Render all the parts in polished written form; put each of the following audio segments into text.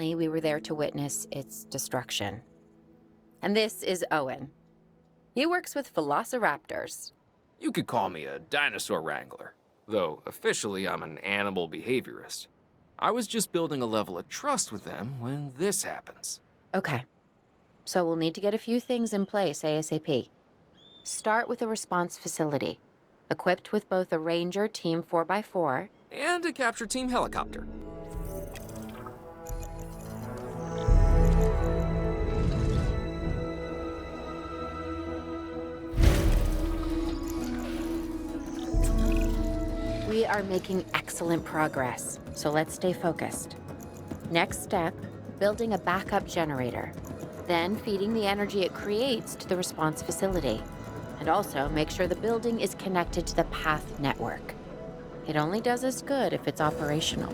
We were there to witness its destruction. And this is Owen. He works with velociraptors. You could call me a dinosaur wrangler, though officially I'm an animal behaviorist. I was just building a level of trust with them when this happens. Okay. So we'll need to get a few things in place ASAP. Start with a response facility, equipped with both a Ranger Team 4x4 And a capture team helicopter. We are making excellent progress, so let's stay focused. Next step, building a backup generator. Then feeding the energy it creates to the response facility. And also make sure the building is connected to the path network. It only does us good if it's operational.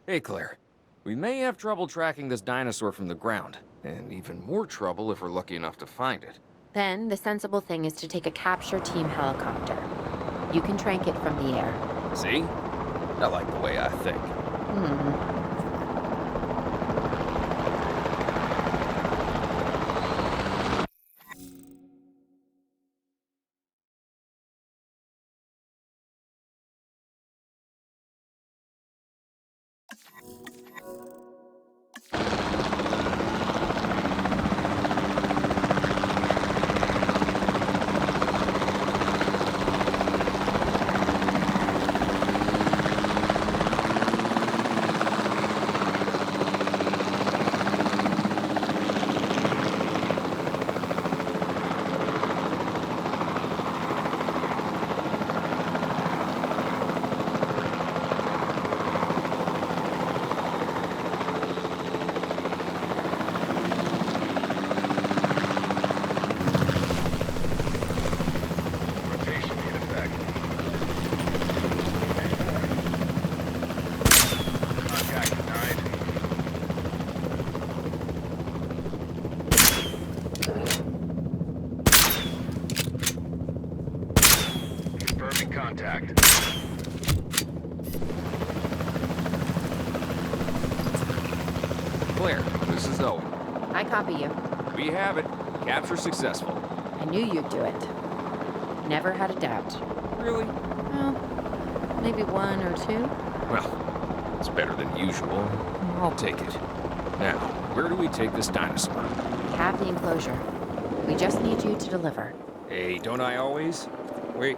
Hey, Claire. We may have trouble tracking this dinosaur from the ground, and even more trouble if we're lucky enough to find it. Then the sensible thing is to take a capture team helicopter. You can trank it from the air. See? I like the way I think. Contact. Claire, this is Owen. I copy you. We have it. Capture successful. I knew you'd do it. Never had a doubt. Really? Well, maybe one or two. Well, it's better than usual. I'll take it. Now, where do we take this dinosaur? We have the enclosure. We just need you to deliver. Hey, don't I always? Wait,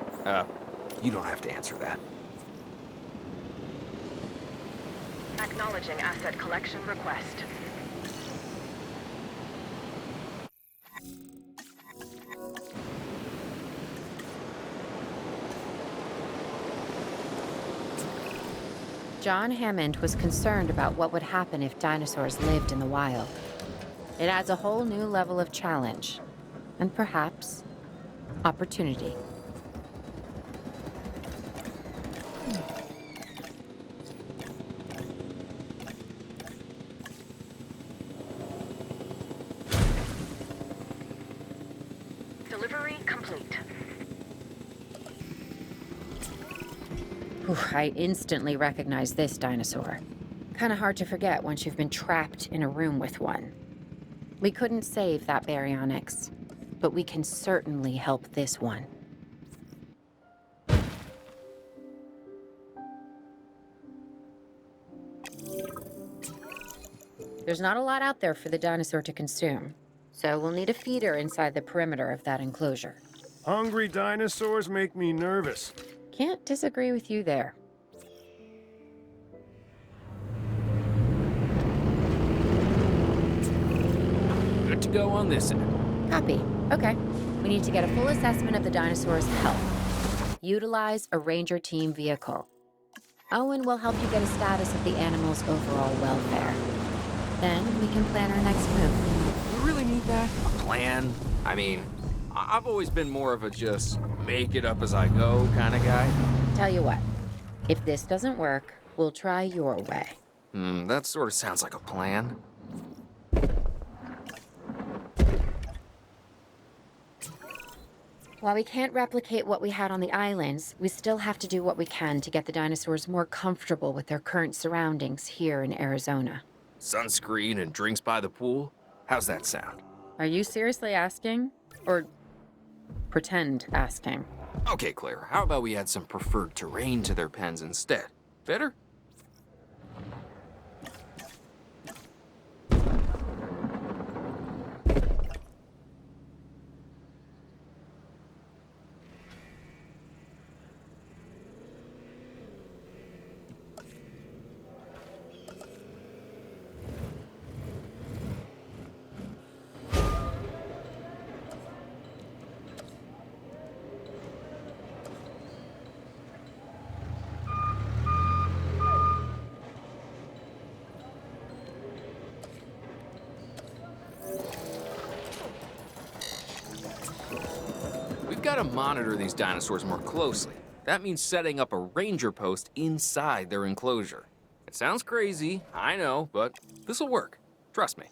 you don't have to answer that. Acknowledging asset collection request. John Hammond was concerned about what would happen if dinosaurs lived in the wild. It adds a whole new level of challenge, and perhaps opportunity. Delivery complete. Whew, I instantly recognize this dinosaur. Kinda hard to forget once you've been trapped in a room with one. We couldn't save that baryonyx, but we can certainly help this one. There's not a lot out there for the dinosaur to consume, so we'll need a feeder inside the perimeter of that enclosure. Hungry dinosaurs make me nervous. Can't disagree with you there. Good to go on this end. Copy. Okay. We need to get a full assessment of the dinosaur's health. Utilize a ranger team vehicle. Owen will help you get a status of the animal's overall welfare. Then we can plan our next move. You really need that? A plan? I mean, I've always been more of a just make it up as I go kind of guy. Tell you what, if this doesn't work, we'll try your way. That sort of sounds like a plan. While we can't replicate what we had on the islands, we still have to do what we can to get the dinosaurs more comfortable with their current surroundings here in Arizona. Sunscreen and drinks by the pool? How's that sound? Are you seriously asking? Or pretend asking? Okay, Claire, how about we add some preferred terrain to their pens instead? Better? We've got to monitor these dinosaurs more closely. That means setting up a ranger post inside their enclosure. It sounds crazy, I know, but this'll work. Trust me.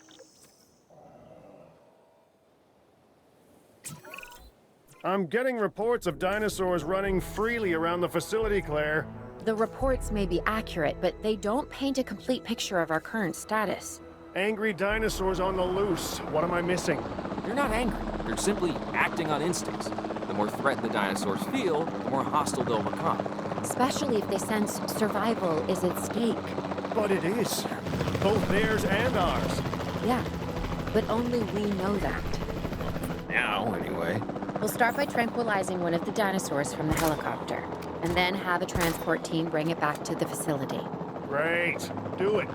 I'm getting reports of dinosaurs running freely around the facility, Claire. The reports may be accurate, but they don't paint a complete picture of our current status. Angry dinosaurs on the loose. What am I missing? They're not angry. They're simply acting on instincts. The more threatened the dinosaurs feel, the more hostile they'll become. Especially if they sense survival is at stake. But it is. Both theirs and ours. Yeah, but only we know that. Now, anyway. We'll start by tranquilizing one of the dinosaurs from the helicopter, and then have a transport team bring it back to the facility. Great. Do it.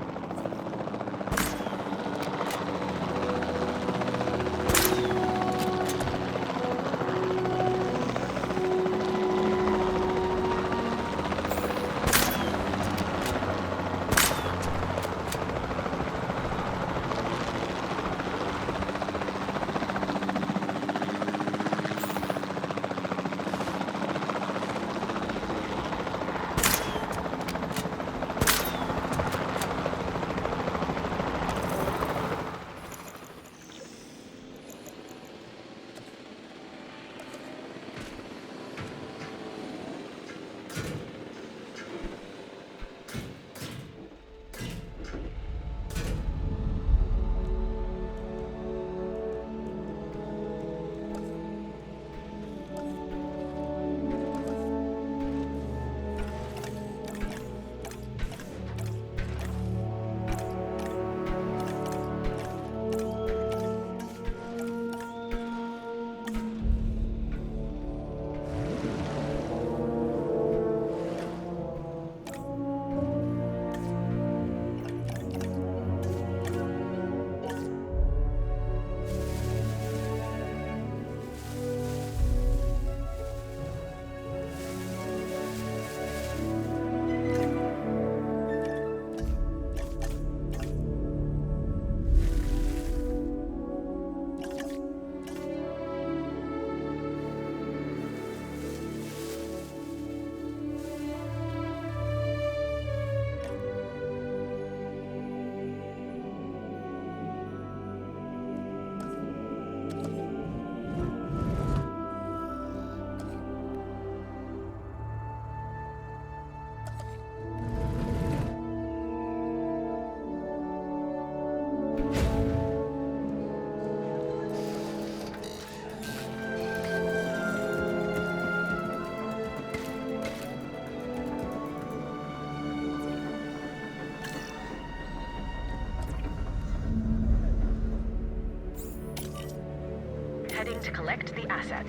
Heading to collect the asset.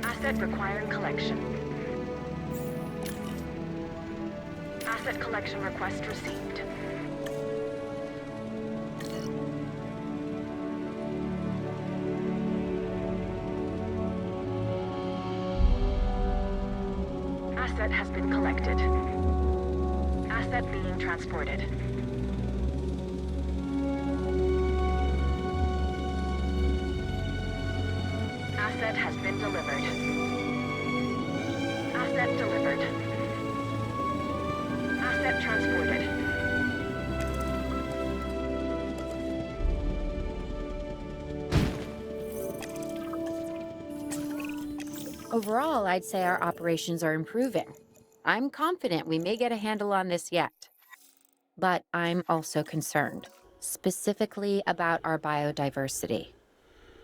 Asset requiring collection. Asset collection request received. Asset has been collected. Asset being transported. Asset has been delivered. Asset delivered. Asset transported. Overall, I'd say our operations are improving. I'm confident we may get a handle on this yet. But I'm also concerned, specifically about our biodiversity.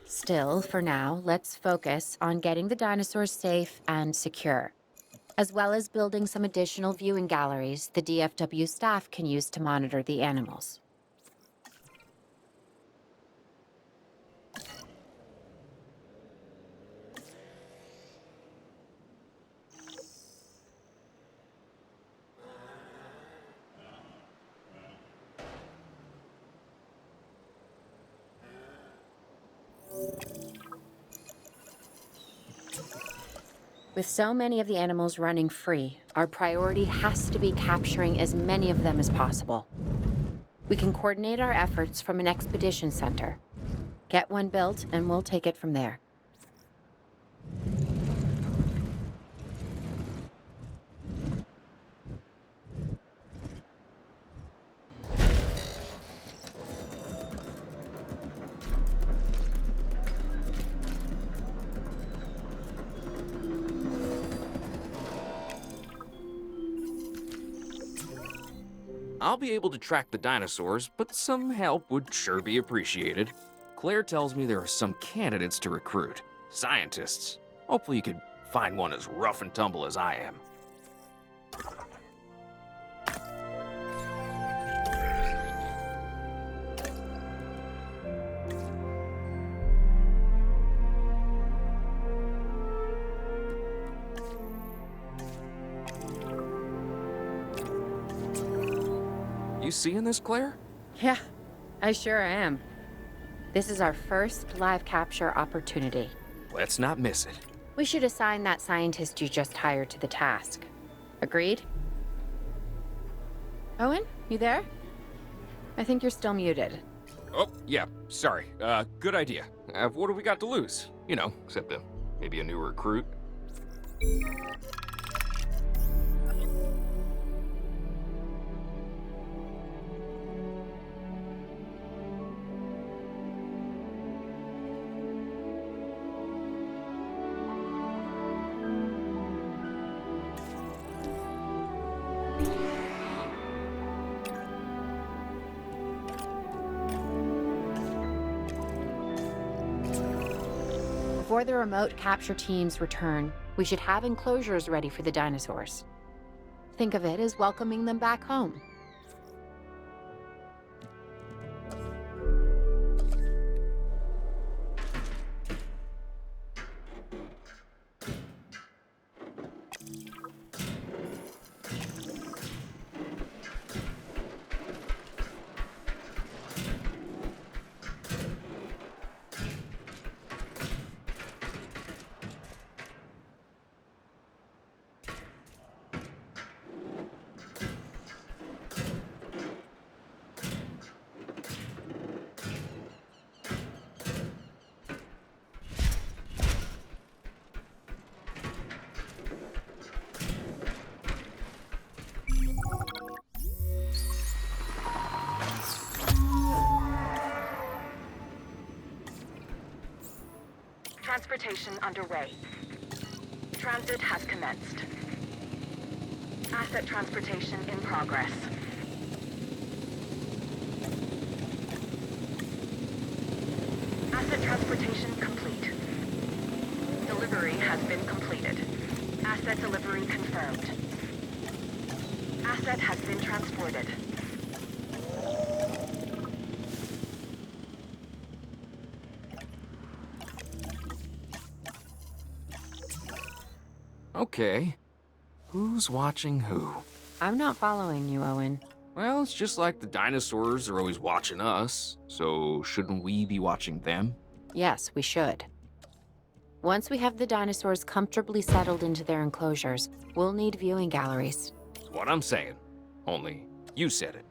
Still, for now, let's focus on getting the dinosaurs safe and secure, as well as building some additional viewing galleries the DFW staff can use to monitor the animals. With so many of the animals running free, our priority has to be capturing as many of them as possible. We can coordinate our efforts from an expedition center. Get one built, and we'll take it from there. I'll be able to track the dinosaurs, but some help would sure be appreciated. Claire tells me there are some candidates to recruit. Scientists. Hopefully you could find one as rough and tumble as I am. You seeing this, Claire? Yeah, I sure am. This is our first live capture opportunity. Let's not miss it. We should assign that scientist you just hired to the task. Agreed? Owen, you there? I think you're still muted. Oh, yeah, sorry. Good idea. What do we got to lose? You know, except maybe a new recruit. Before the remote capture teams return, we should have enclosures ready for the dinosaurs. Think of it as welcoming them back home. Transportation underway. Transit has commenced. Asset transportation in progress. Asset transportation complete. Delivery has been completed. Asset delivery confirmed. Asset has been transported. Okay. Who's watching who? I'm not following you, Owen. Well, it's just like the dinosaurs are always watching us, so shouldn't we be watching them? Yes, we should. Once we have the dinosaurs comfortably settled into their enclosures, we'll need viewing galleries. That's what I'm saying. Only you said it.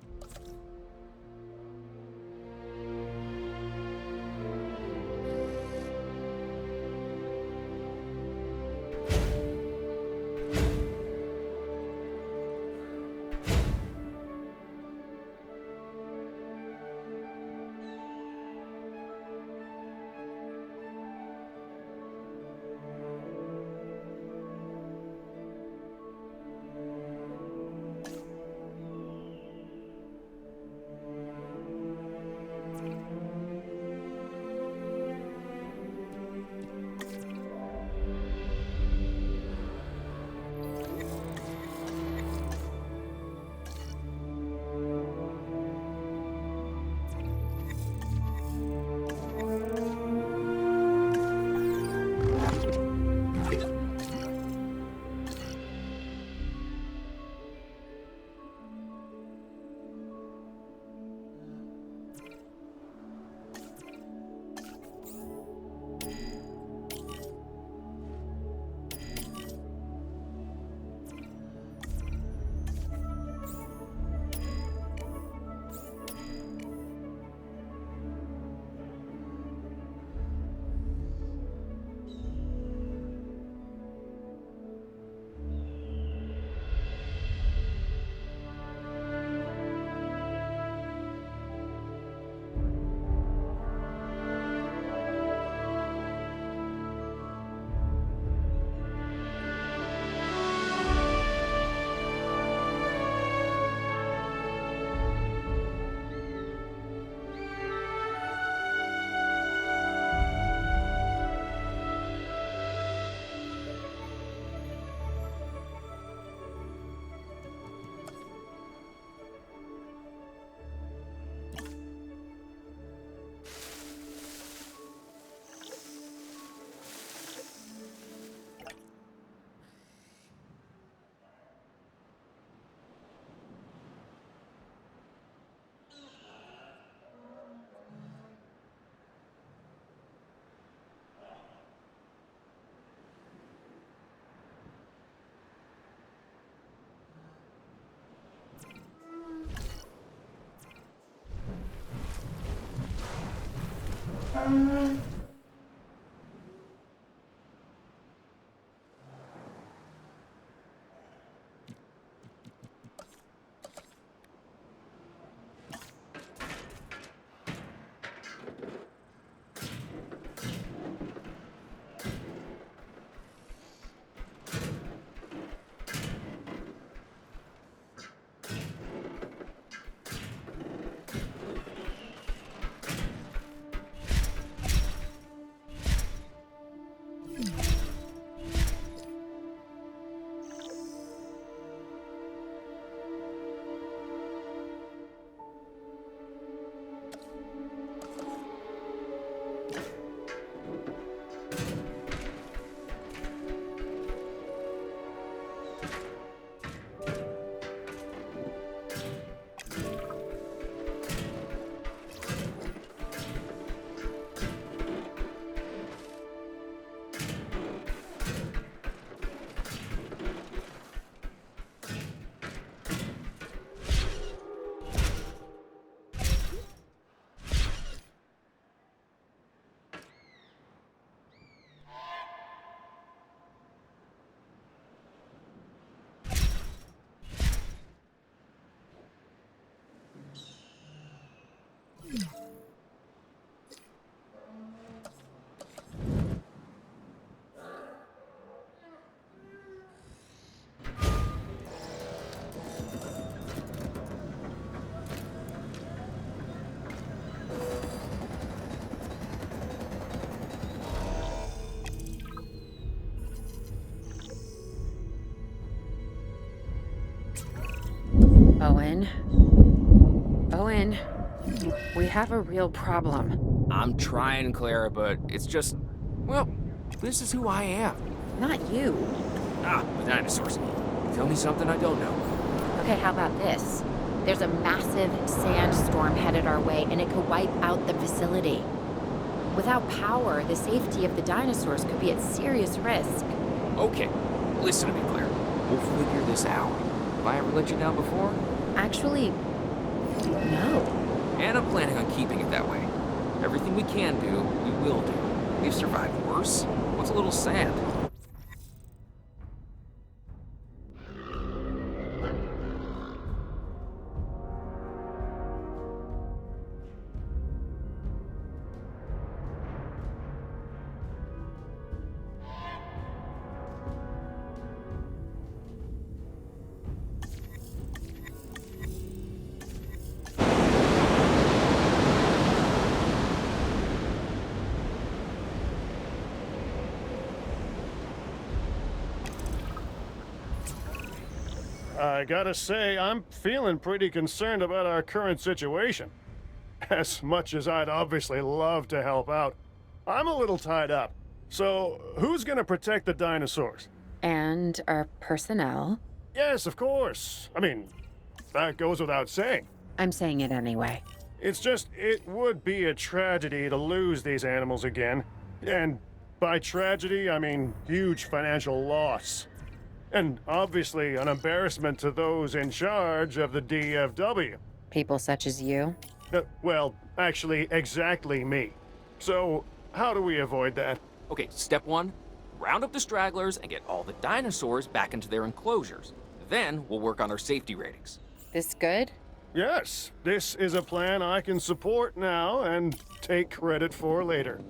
Owen. Owen. We have a real problem. I'm trying, Clara, but it's just, well, this is who I am. Not you. The dinosaurs. Tell me something I don't know. Okay, how about this? There's a massive sandstorm headed our way, and it could wipe out the facility. Without power, the safety of the dinosaurs could be at serious risk. Okay, listen to me, Claire. We'll figure this out. Have I ever let you down before? Actually, no. And I'm planning on keeping it that way. Everything we can do, we will do. We've survived worse. What's a little sand? I gotta say, I'm feeling pretty concerned about our current situation. As much as I'd obviously love to help out, I'm a little tied up. So, who's gonna protect the dinosaurs? And our personnel. Yes, of course. I mean, that goes without saying. I'm saying it anyway. It's just, it would be a tragedy to lose these animals again. And by tragedy, I mean huge financial loss. And obviously an embarrassment to those in charge of the DFW. People such as you. Well, actually, exactly me. So, how do we avoid that? Okay, step one, round up the stragglers and get all the dinosaurs back into their enclosures. Then we'll work on our safety ratings. This good? Yes, this is a plan I can support now and take credit for later.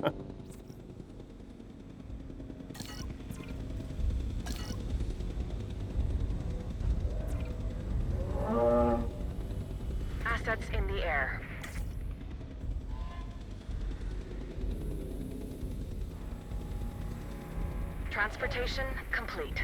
Assets in the air. Transportation complete.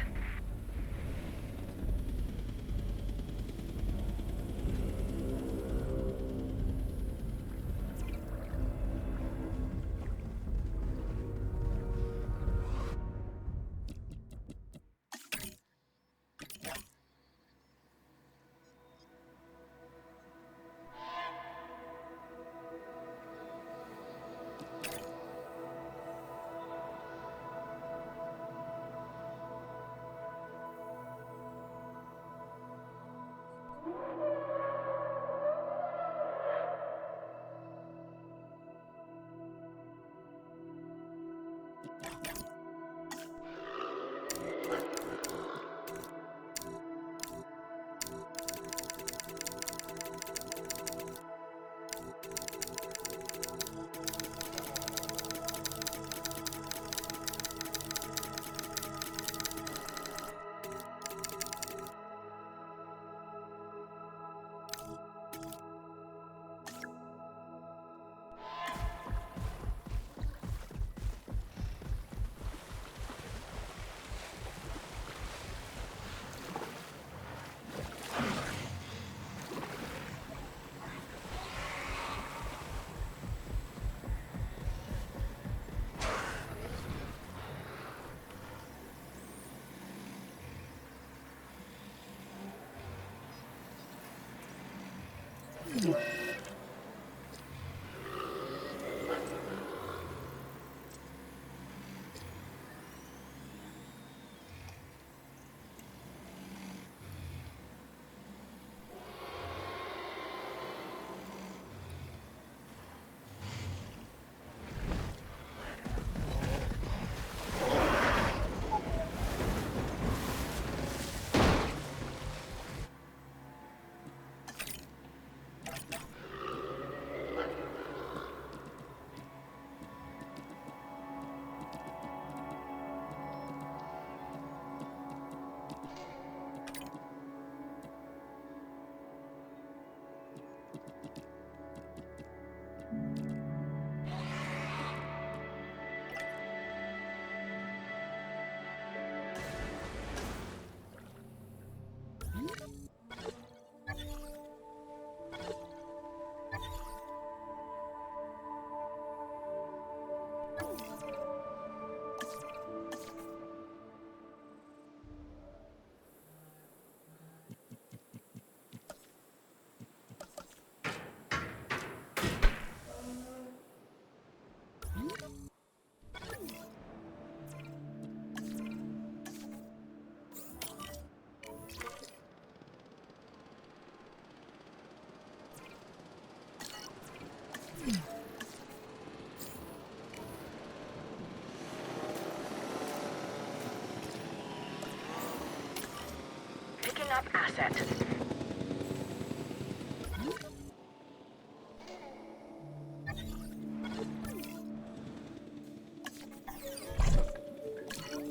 backup asset.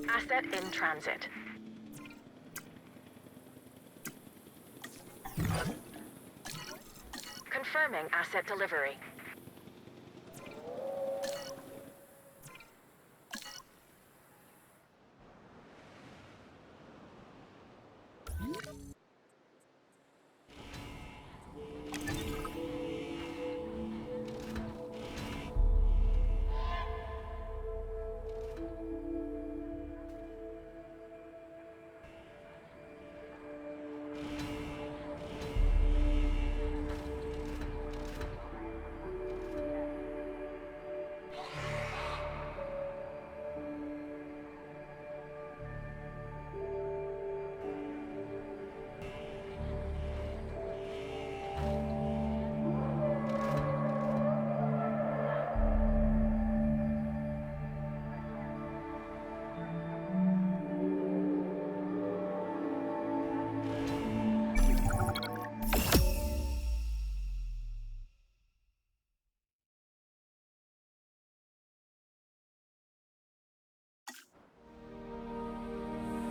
Asset in transit. Confirming asset delivery.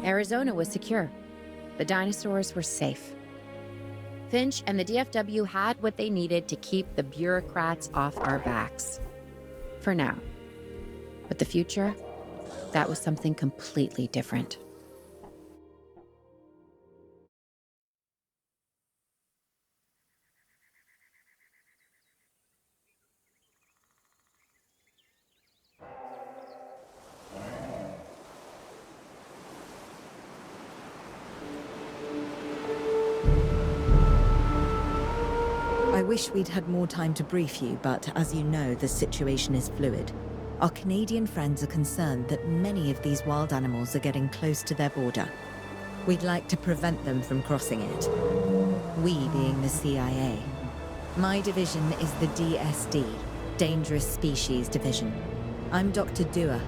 Arizona was secure. The dinosaurs were safe. Finch and the DFW had what they needed to keep the bureaucrats off our backs. For now. But the future, that was something completely different. I wish we'd had more time to brief you, but as you know, the situation is fluid. Our Canadian friends are concerned that many of these wild animals are getting close to their border. We'd like to prevent them from crossing it. We being the CIA. My division is the DSD, Dangerous Species Division. I'm Dr. Dua.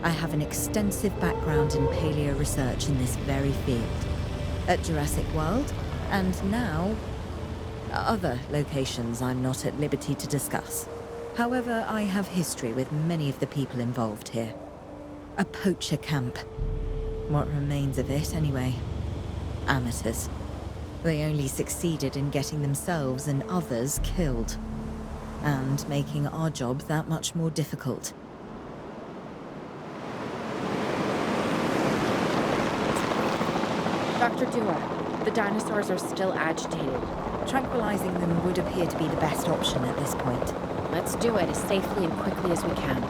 I have an extensive background in paleo research in this very field. At Jurassic World, and now other locations I'm not at liberty to discuss. However, I have history with many of the people involved here. A poacher camp. What remains of it, anyway. Amateurs. They only succeeded in getting themselves and others killed. And making our job that much more difficult. Dr. Dua, the dinosaurs are still agitated. Tranquilizing them would appear to be the best option at this point. Let's do it as safely and quickly as we can.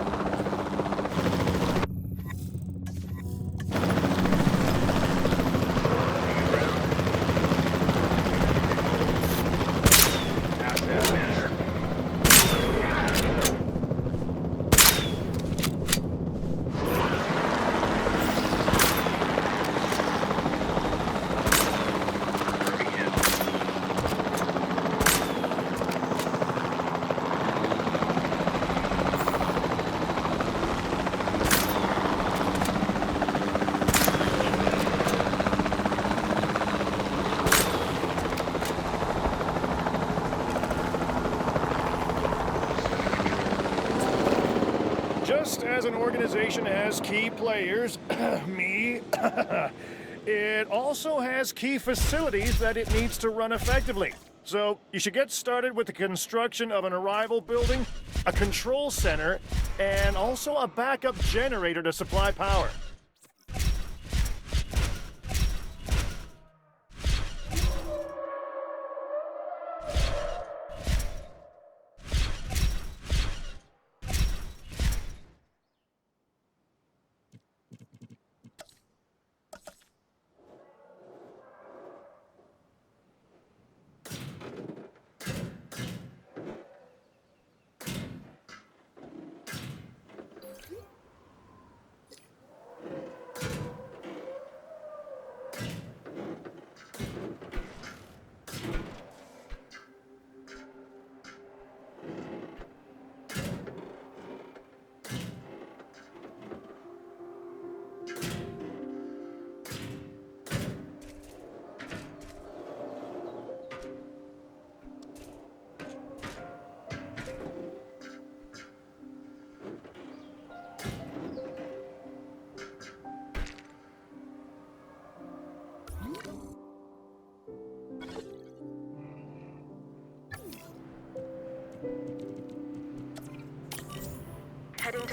Just as an organization has key players, me, it also has key facilities that it needs to run effectively. So you should get started with the construction of an arrival building, a control center, and also a backup generator to supply power.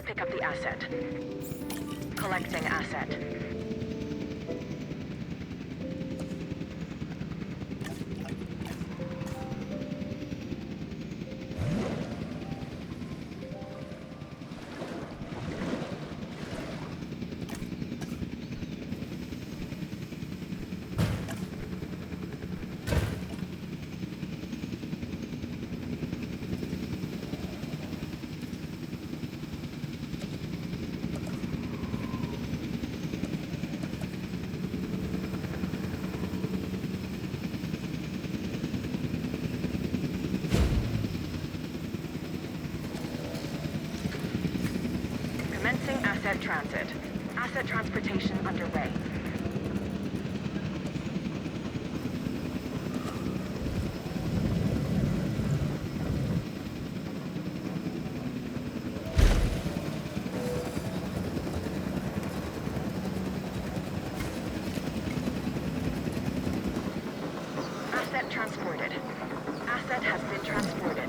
pick up the asset. Collecting asset. Commencing asset transit. Asset transportation underway. Asset transported. Asset has been transported.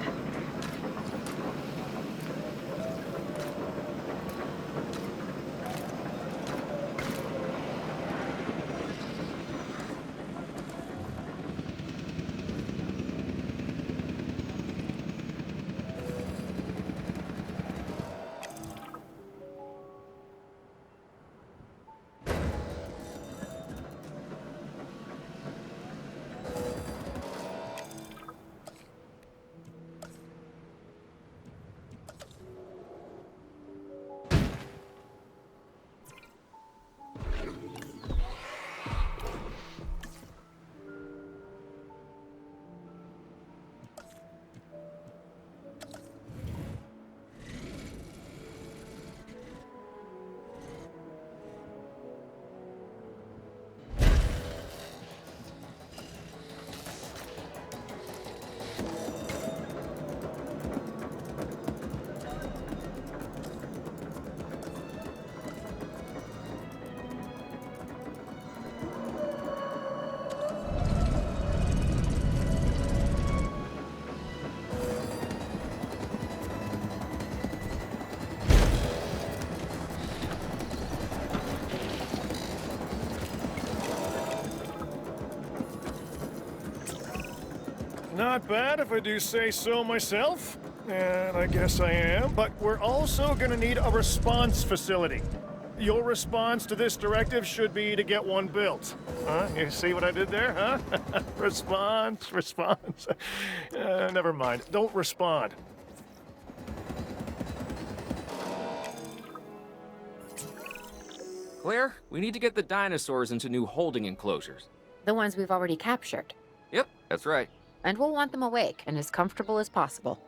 Not bad if I do say so myself. And I guess I am. But we're also gonna need a response facility. Your response to this directive should be to get one built. Huh? You see what I did there, huh? Response. Never mind. Don't respond. Claire, we need to get the dinosaurs into new holding enclosures. The ones we've already captured. Yep, that's right. And we'll want them awake and as comfortable as possible.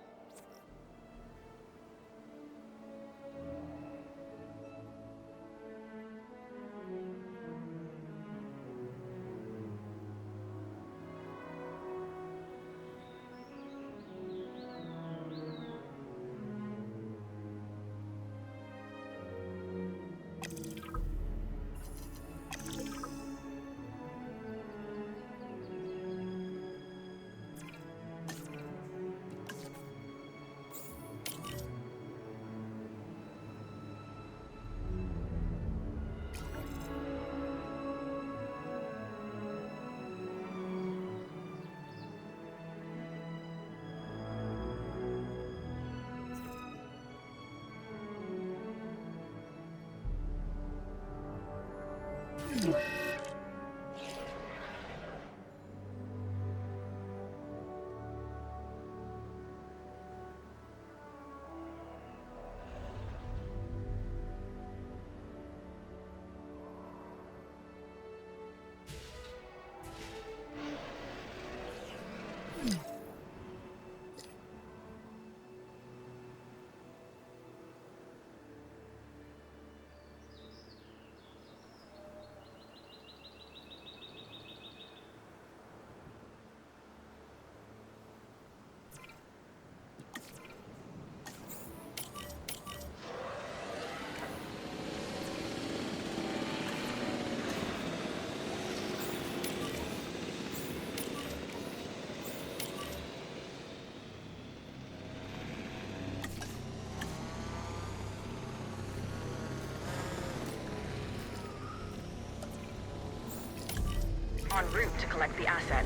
En route to collect the asset.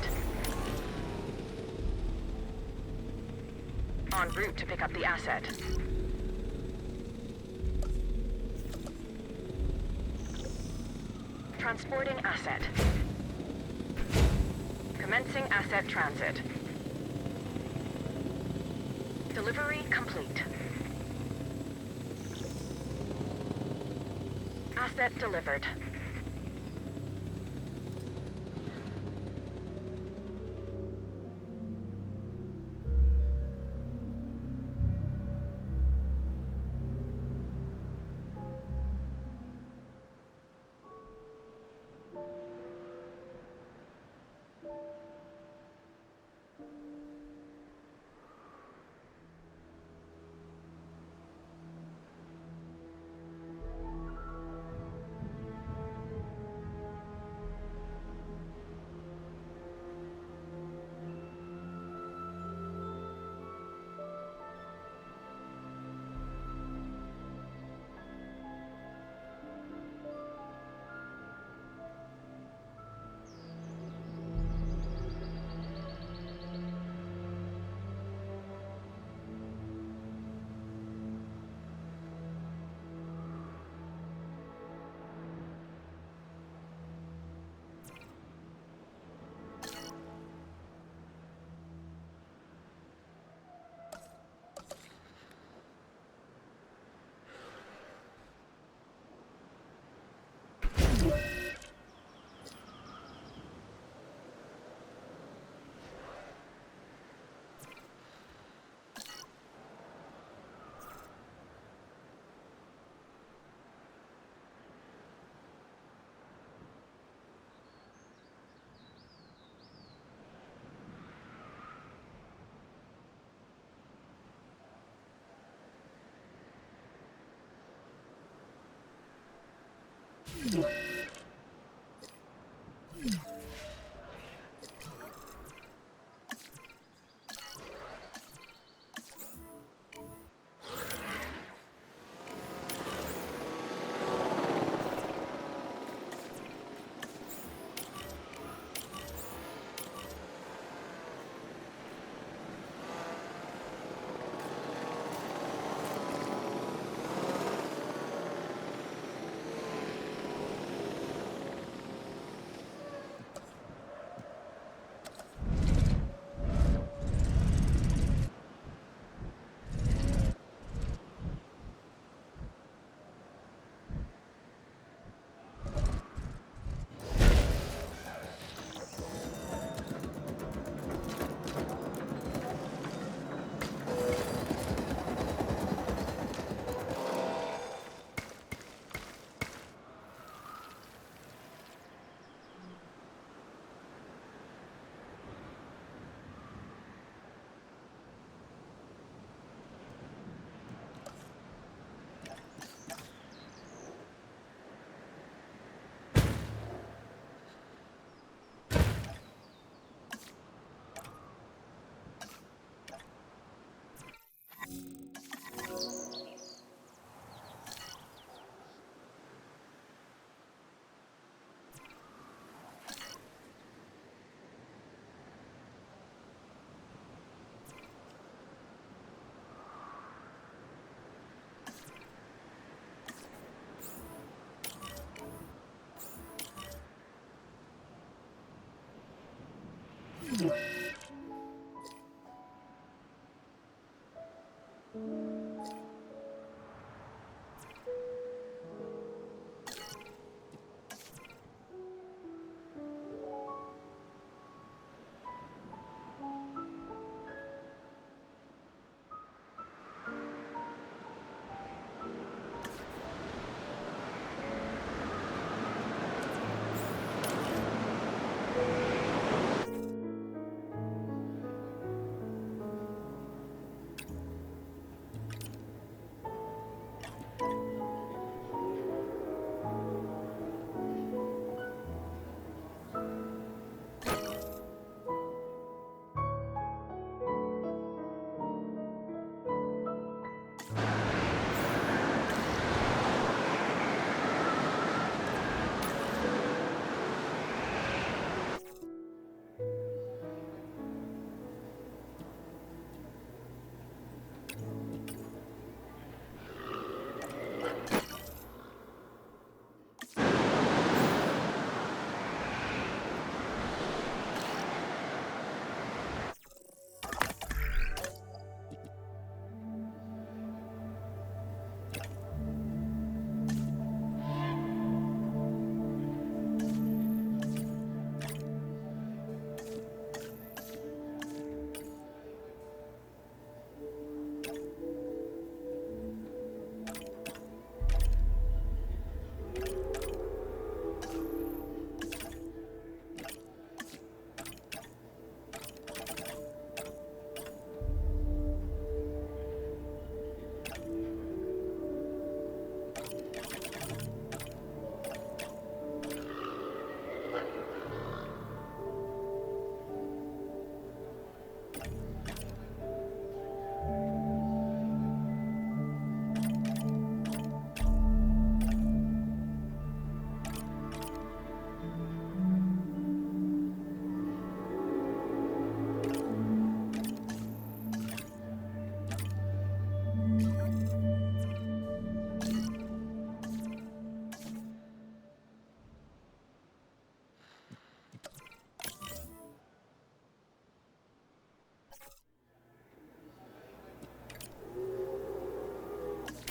En route to pick up the asset. Transporting asset. Commencing asset transit. Delivery complete. Asset delivered.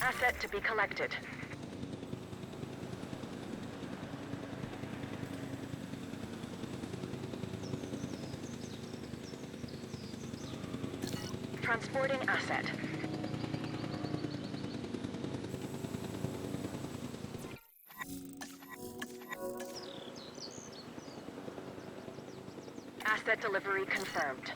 Asset to be collected. Transporting asset. Asset delivery confirmed.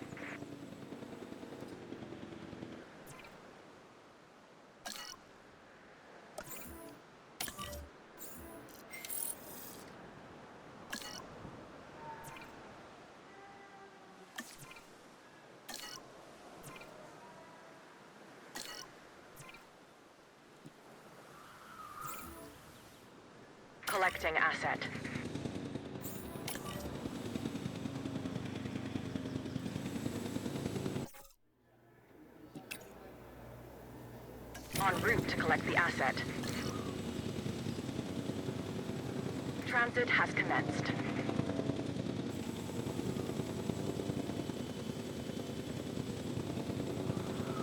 Collecting asset. En route to collect the asset. Transit has commenced.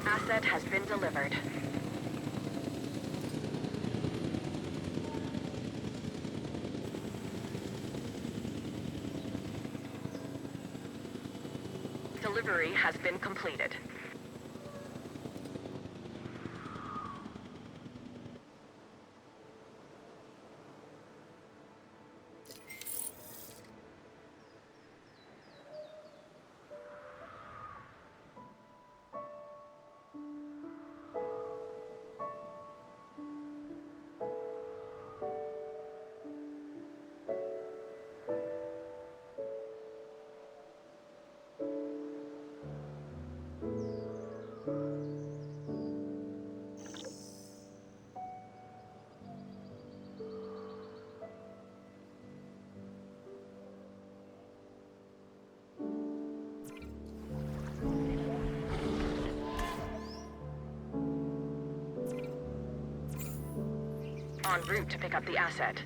Asset has been delivered. Delivery has been completed. En route to pick up the asset.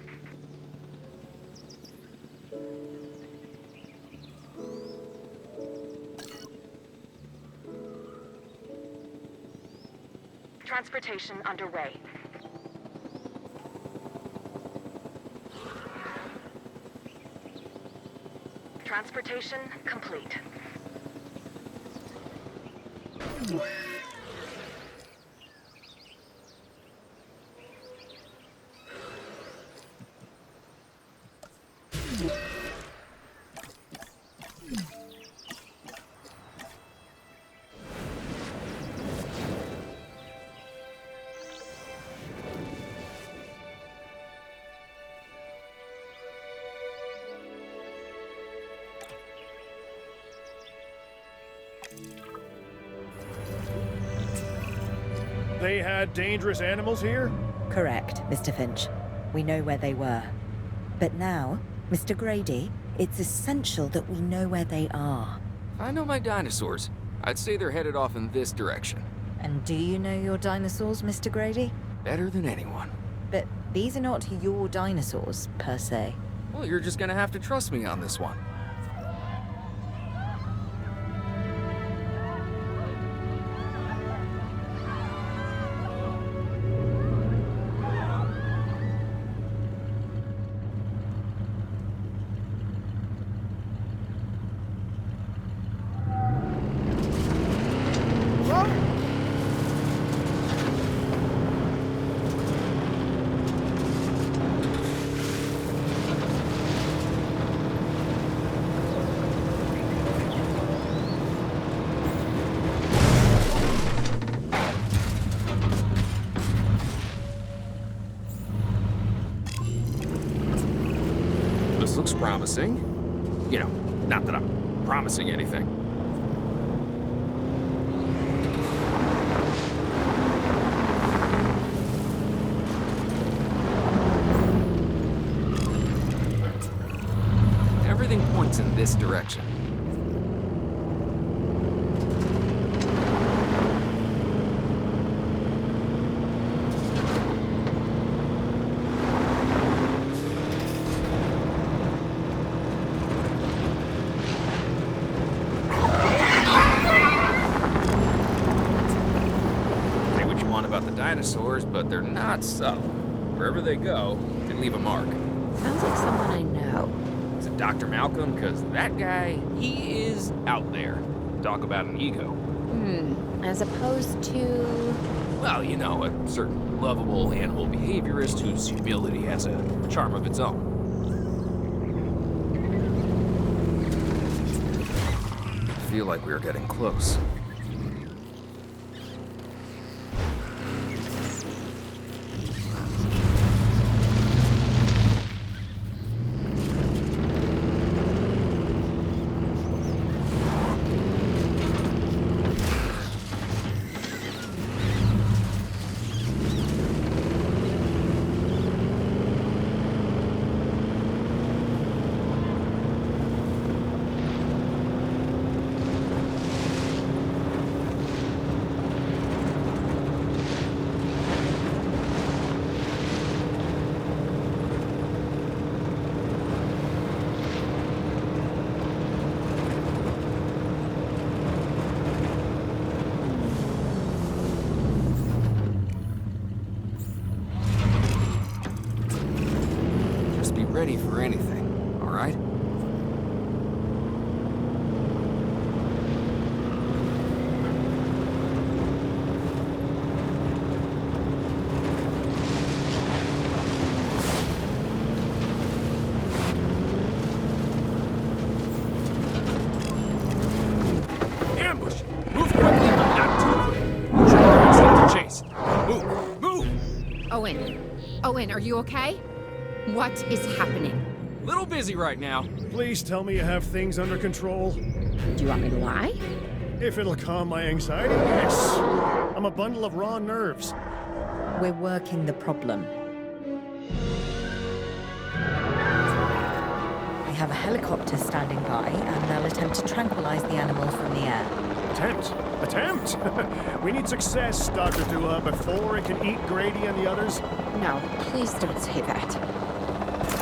Transportation underway. Transportation complete. They had dangerous animals here? Correct, Mr. Finch. We know where they were. But now, Mr. Grady, it's essential that we know where they are. I know my dinosaurs. I'd say they're headed off in this direction. And do you know your dinosaurs, Mr. Grady? Better than anyone. But these are not your dinosaurs, per se. Well, you're just gonna have to trust me on this one. This looks promising. You know, not that I'm promising anything. Everything points in this direction. dinosaurs, but they're not subtle. Wherever they go, they leave a mark. Sounds like someone I know. Is it Dr. Malcolm? Because that guy, he is out there. Talk about an ego. As opposed to... Well, you know, a certain lovable animal behaviorist whose humility has a charm of its own. I feel like we are getting close. Ready for anything, all right? Ambush! Move quickly, but not too quick. Try to chase. Move! Move! Owen, are you okay? What is happening? Little busy right now. Please tell me you have things under control. Do you want me to lie? If it'll calm my anxiety, yes. I'm a bundle of raw nerves. We're working the problem. We have a helicopter standing by, and they'll attempt to tranquilize the animal from the air. Attempt? We need success, Dr. Dua, before it can eat Grady and the others. No, please don't say that.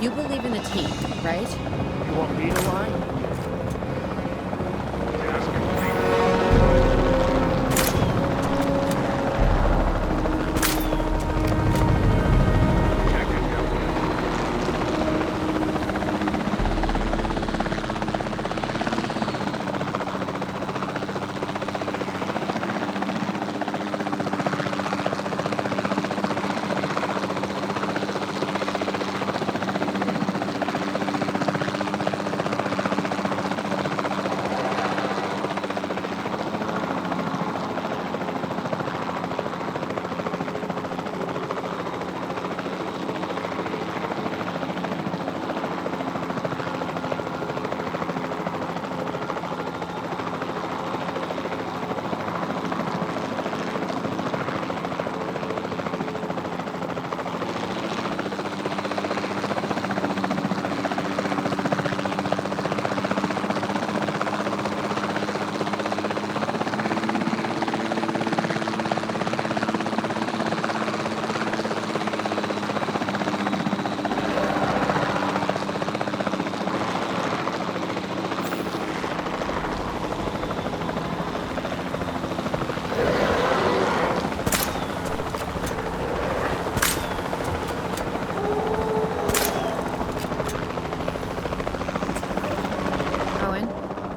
You believe in a team, right? You want me to lie?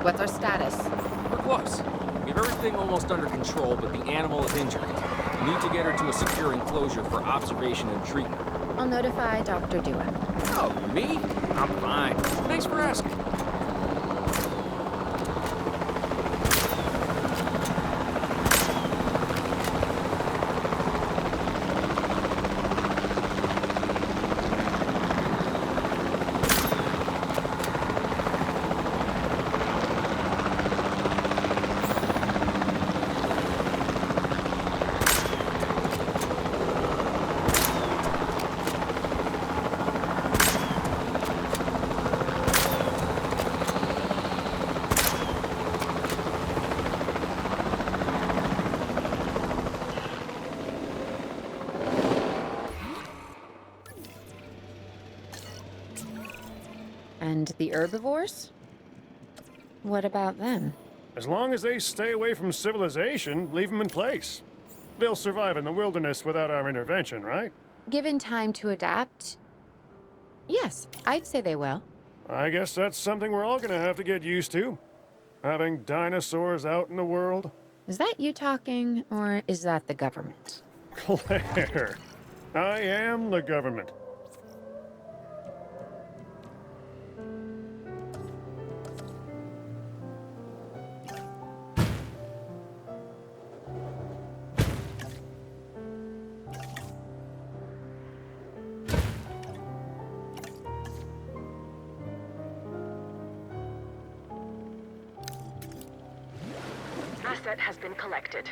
What's our status? We're close. We have everything almost under control, but the animal is injured. We need to get her to a secure enclosure for observation and treatment. I'll notify Dr. Dua. Oh, me? I'm fine. Thanks for asking. And the herbivores? What about them? As long as they stay away from civilization, leave them in place. They'll survive in the wilderness without our intervention, right? Given time to adapt, yes, I'd say they will. I guess that's something we're all gonna have to get used to. Having dinosaurs out in the world. Is that you talking, or is that the government? Claire, I am the government. Asset has been collected.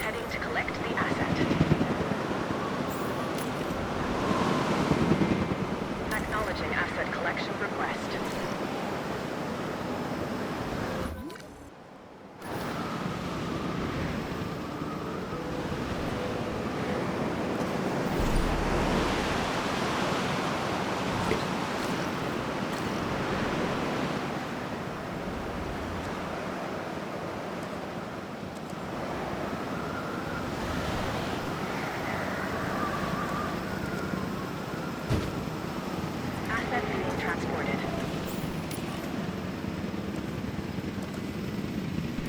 Heading to collect the asset. Acknowledging asset collection request. Asset being transported.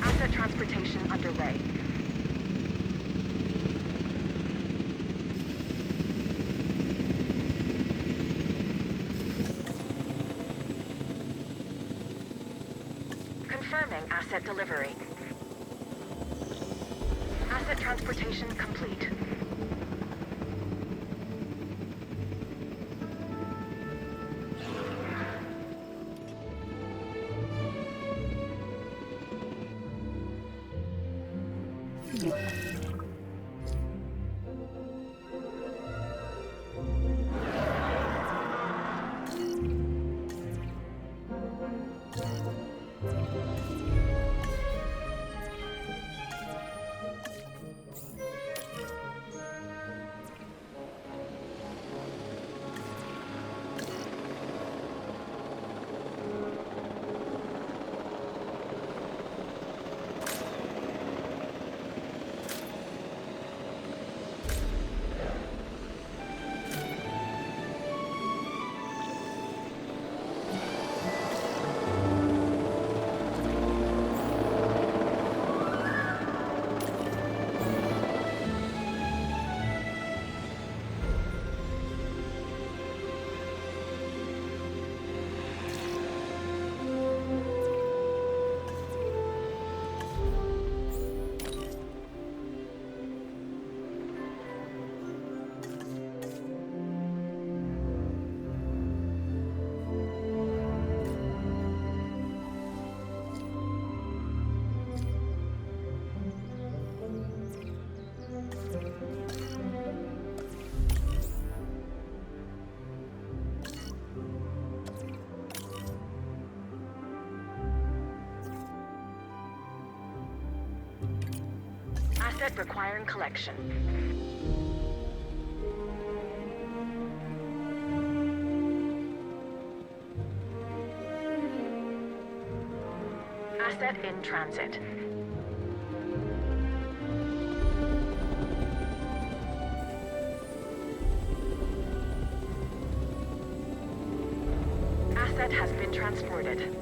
Asset transportation underway. Confirming asset delivery. Asset transportation complete. Asset requiring collection. Asset in transit. Asset has been transported.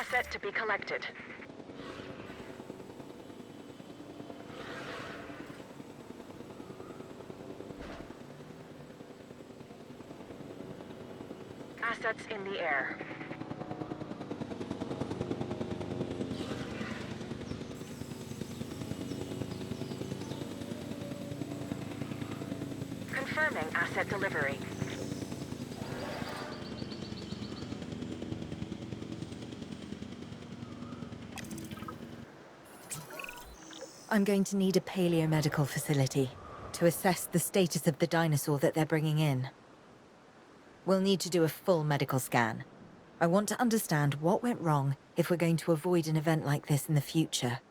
Asset to be collected. Assets in the air. Confirming asset delivery. I'm going to need a paleomedical facility to assess the status of the dinosaur that they're bringing in. We'll need to do a full medical scan. I want to understand what went wrong if we're going to avoid an event like this in the future.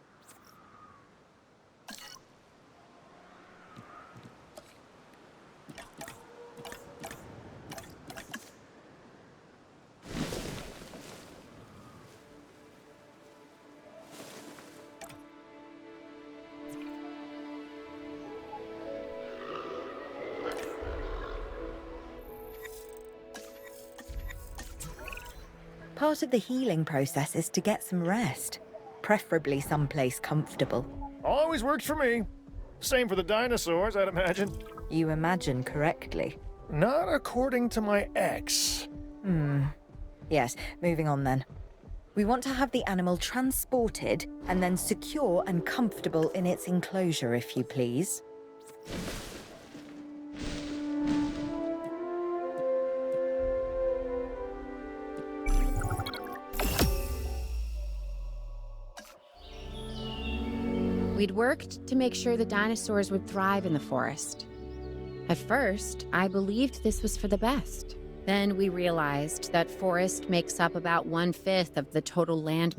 Part of the healing process is to get some rest, preferably someplace comfortable. Always works for me. Same for the dinosaurs, I'd imagine. You imagine correctly. Not according to my ex. Yes, moving on then. We want to have the animal transported and then secure and comfortable in its enclosure, if you please. We'd worked to make sure the dinosaurs would thrive in the forest. At first, I believed this was for the best. Then we realized that forest makes up about 1/5 of the total land mass